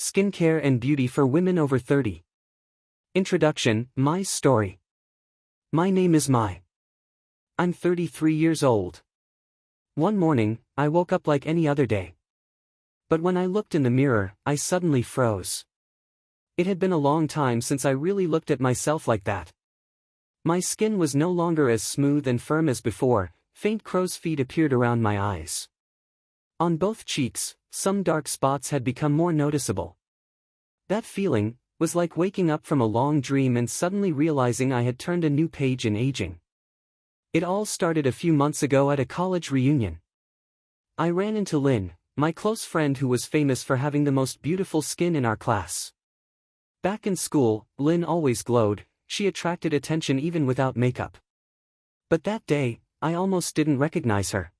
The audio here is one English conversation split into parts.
Skincare and Beauty for Women Over 30. Introduction, my story. My name is Mai. I'm 33 years old. One morning, I woke up like any other day. But when I looked in the mirror, I suddenly froze. It had been a long time since I really looked at myself like that. My skin was no longer as smooth and firm as before, faint crow's feet appeared around my eyes. On both cheeks, some dark spots had become more noticeable. That feeling was like waking up from a long dream and suddenly realizing I had turned a new page in aging. It all started a few months ago at a college reunion. I ran into Lynn, my close friend who was famous for having the most beautiful skin in our class. Back in school, Lynn always glowed, she attracted attention even without makeup. But that day, I almost didn't recognize her.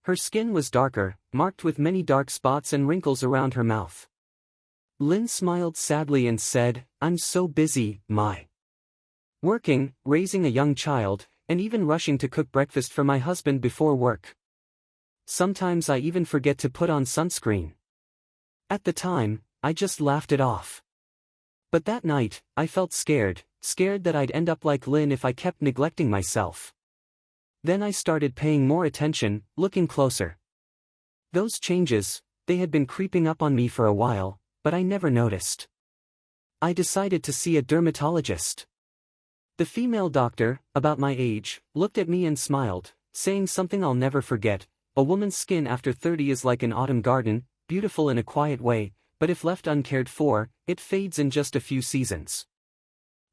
Her skin was darker, marked with many dark spots and wrinkles around her mouth. Lynn smiled sadly and said, "I'm so busy, Mai. Working, raising a young child, and even rushing to cook breakfast for my husband before work. Sometimes I even forget to put on sunscreen." At the time, I just laughed it off. But that night, I felt scared that I'd end up like Lynn if I kept neglecting myself. Then I started paying more attention, looking closer. Those changes, they had been creeping up on me for a while, but I never noticed. I decided to see a dermatologist. The female doctor, about my age, looked at me and smiled, saying something I'll never forget: "A woman's skin after 30 is like an autumn garden, beautiful in a quiet way, but if left uncared for, it fades in just a few seasons."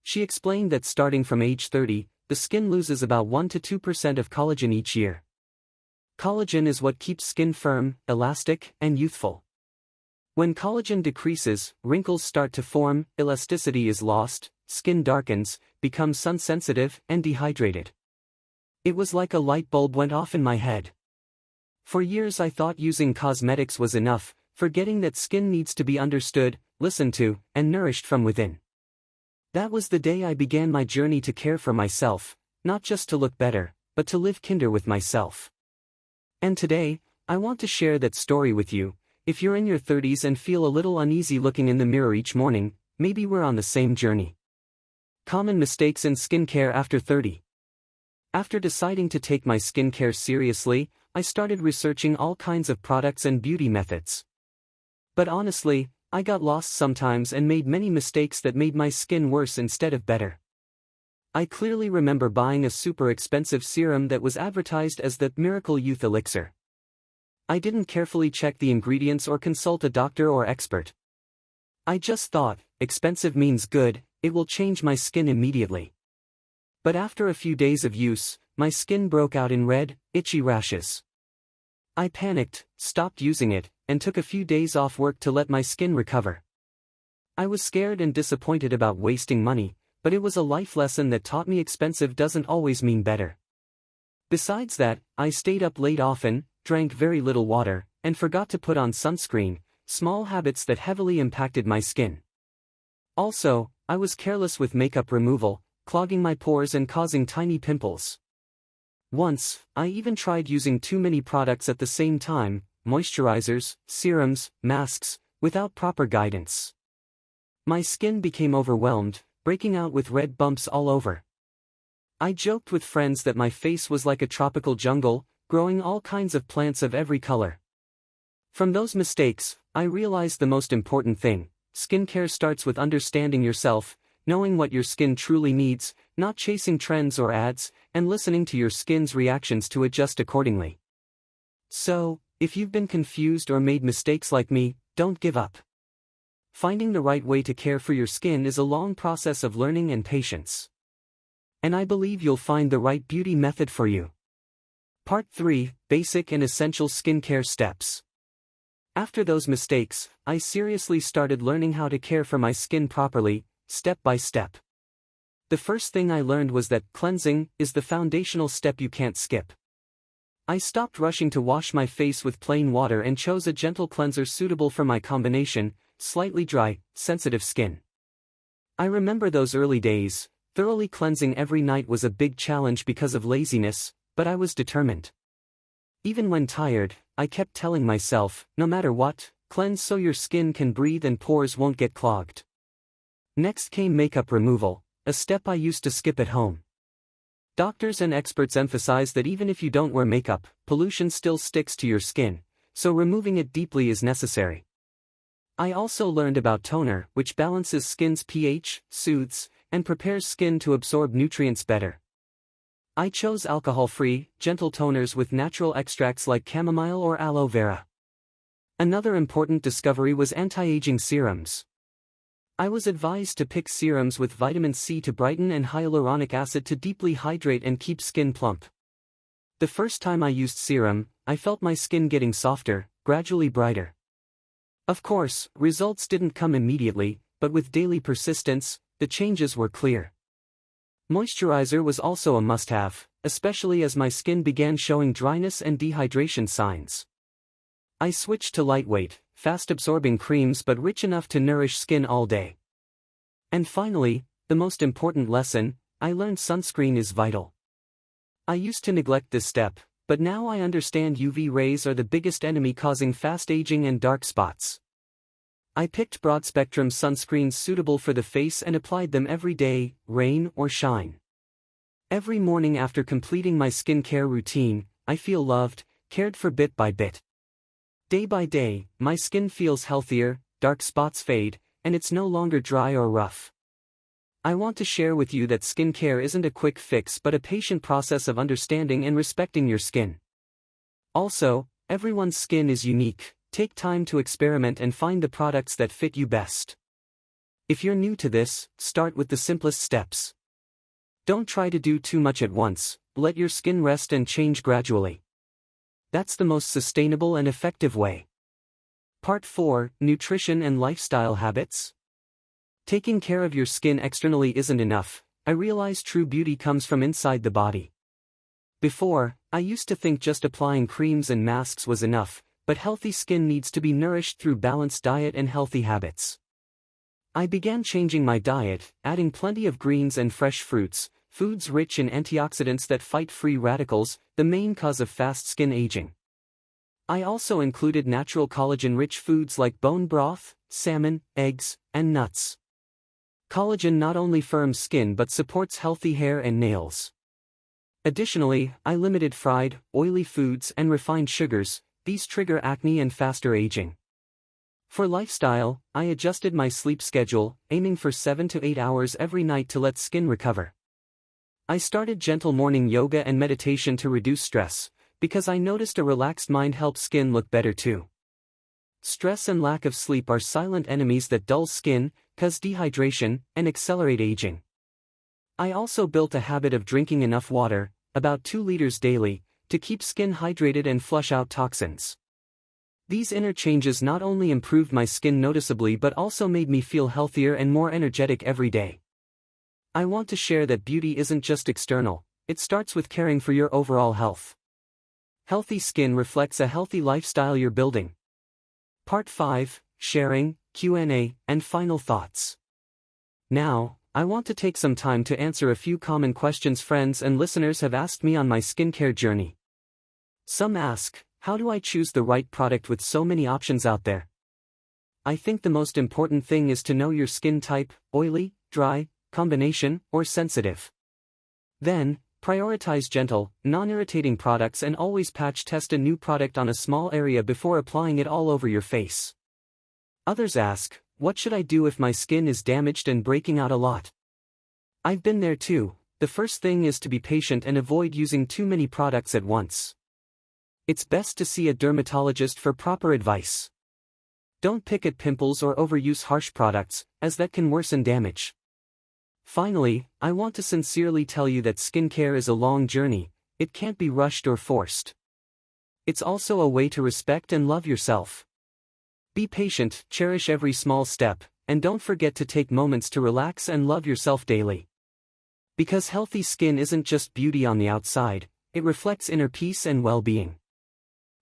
She explained that starting from age 30, the skin loses about 1 to 2% of collagen each year. Collagen is what keeps skin firm, elastic, and youthful. When collagen decreases, wrinkles start to form, elasticity is lost, skin darkens, becomes sun-sensitive, and dehydrated. It was like a light bulb went off in my head. For years I thought using cosmetics was enough, forgetting that skin needs to be understood, listened to, and nourished from within. That was the day I began my journey to care for myself, not just to look better, but to live kinder with myself. And today, I want to share that story with you. If you're in your 30s and feel a little uneasy looking in the mirror each morning, maybe we're on the same journey. Common mistakes in skincare after 30. After deciding to take my skincare seriously, I started researching all kinds of products and beauty methods. But honestly, I got lost sometimes and made many mistakes that made my skin worse instead of better. I clearly remember buying a super expensive serum that was advertised as the Miracle Youth Elixir. I didn't carefully check the ingredients or consult a doctor or expert. I just thought, expensive means good, it will change my skin immediately. But after a few days of use, my skin broke out in red, itchy rashes. I panicked, stopped using it, and took a few days off work to let my skin recover. I was scared and disappointed about wasting money, but it was a life lesson that taught me expensive doesn't always mean better. Besides that, I stayed up late often, drank very little water, and forgot to put on sunscreen, small habits that heavily impacted my skin. Also, I was careless with makeup removal, clogging my pores and causing tiny pimples. Once, I even tried using too many products at the same time, moisturizers, serums, masks, without proper guidance. My skin became overwhelmed, breaking out with red bumps all over. I joked with friends that my face was like a tropical jungle, growing all kinds of plants of every color. From those mistakes, I realized the most important thing: skincare starts with understanding yourself, knowing what your skin truly needs, not chasing trends or ads, and listening to your skin's reactions to adjust accordingly. So, if you've been confused or made mistakes like me, don't give up. Finding the right way to care for your skin is a long process of learning and patience. And I believe you'll find the right beauty method for you. Part 3: Basic and Essential Skincare Steps. After those mistakes, I seriously started learning how to care for my skin properly, step by step. The first thing I learned was that cleansing is the foundational step you can't skip. I stopped rushing to wash my face with plain water and chose a gentle cleanser suitable for my combination, slightly dry, sensitive skin. I remember those early days. Thoroughly cleansing every night was a big challenge because of laziness, but I was determined. Even when tired, I kept telling myself, no matter what, cleanse so your skin can breathe and pores won't get clogged. Next came makeup removal, a step I used to skip at home. Doctors and experts emphasize that even if you don't wear makeup, pollution still sticks to your skin, so removing it deeply is necessary. I also learned about toner, which balances skin's pH, soothes, and prepares skin to absorb nutrients better. I chose alcohol-free, gentle toners with natural extracts like chamomile or aloe vera. Another important discovery was anti-aging serums. I was advised to pick serums with vitamin C to brighten and hyaluronic acid to deeply hydrate and keep skin plump. The first time I used serum, I felt my skin getting softer, gradually brighter. Of course, results didn't come immediately, but with daily persistence, the changes were clear. Moisturizer was also a must-have, especially as my skin began showing dryness and dehydration signs. I switched to lightweight, fast-absorbing creams but rich enough to nourish skin all day. And finally, the most important lesson, I learned sunscreen is vital. I used to neglect this step, but now I understand UV rays are the biggest enemy causing fast aging and dark spots. I picked broad-spectrum sunscreens suitable for the face and applied them every day, rain or shine. Every morning after completing my skincare routine, I feel loved, cared for bit by bit. Day by day, my skin feels healthier, dark spots fade, and it's no longer dry or rough. I want to share with you that skincare isn't a quick fix but a patient process of understanding and respecting your skin. Also, everyone's skin is unique. Take time to experiment and find the products that fit you best. If you're new to this, start with the simplest steps. Don't try to do too much at once, let your skin rest and change gradually. That's the most sustainable and effective way. Part 4: Nutrition and Lifestyle Habits. Taking care of your skin externally isn't enough. I realize true beauty comes from inside the body. Before, I used to think just applying creams and masks was enough, but healthy skin needs to be nourished through balanced diet and healthy habits. I began changing my diet, adding plenty of greens and fresh fruits, foods rich in antioxidants that fight free radicals, the main cause of fast skin aging. I also included natural collagen-rich foods like bone broth, salmon, eggs, and nuts. Collagen not only firms skin but supports healthy hair and nails. Additionally, I limited fried, oily foods and refined sugars. These trigger acne and faster aging. For lifestyle, I adjusted my sleep schedule, aiming for 7 to 8 hours every night to let skin recover. I started gentle morning yoga and meditation to reduce stress, because I noticed a relaxed mind helps skin look better too. Stress and lack of sleep are silent enemies that dull skin, cause dehydration, and accelerate aging. I also built a habit of drinking enough water, about 2 liters daily, to keep skin hydrated and flush out toxins. These inner changes not only improved my skin noticeably but also made me feel healthier and more energetic every day. I want to share that beauty isn't just external, it starts with caring for your overall health. Healthy skin reflects a healthy lifestyle you're building. Part 5: Sharing, Q&A, and Final Thoughts. Now, I want to take some time to answer a few common questions friends and listeners have asked me on my skincare journey. Some ask, how do I choose the right product with so many options out there? I think the most important thing is to know your skin type: oily, dry, combination, or sensitive. Then, prioritize gentle, non-irritating products and always patch test a new product on a small area before applying it all over your face. Others ask, what should I do if my skin is damaged and breaking out a lot? I've been there too. The first thing is to be patient and avoid using too many products at once. It's best to see a dermatologist for proper advice. Don't pick at pimples or overuse harsh products, as that can worsen damage. Finally, I want to sincerely tell you that skincare is a long journey. It can't be rushed or forced. It's also a way to respect and love yourself. Be patient, cherish every small step, and don't forget to take moments to relax and love yourself daily. Because healthy skin isn't just beauty on the outside, it reflects inner peace and well-being.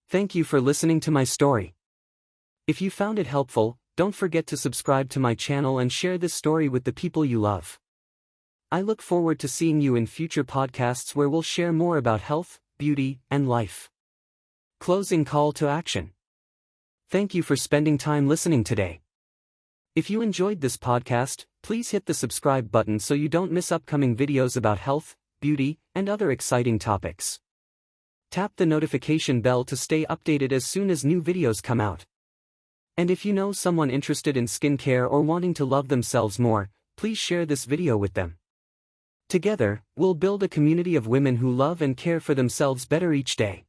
Thank you for listening to my story. If you found it helpful, don't forget to subscribe to my channel and share this story with the people you love. I look forward to seeing you in future podcasts where we'll share more about health, beauty, and life. Closing call to action. Thank you for spending time listening today. If you enjoyed this podcast, please hit the subscribe button so you don't miss upcoming videos about health, beauty, and other exciting topics. Tap the notification bell to stay updated as soon as new videos come out. And if you know someone interested in skincare or wanting to love themselves more, please share this video with them. Together, we'll build a community of women who love and care for themselves better each day.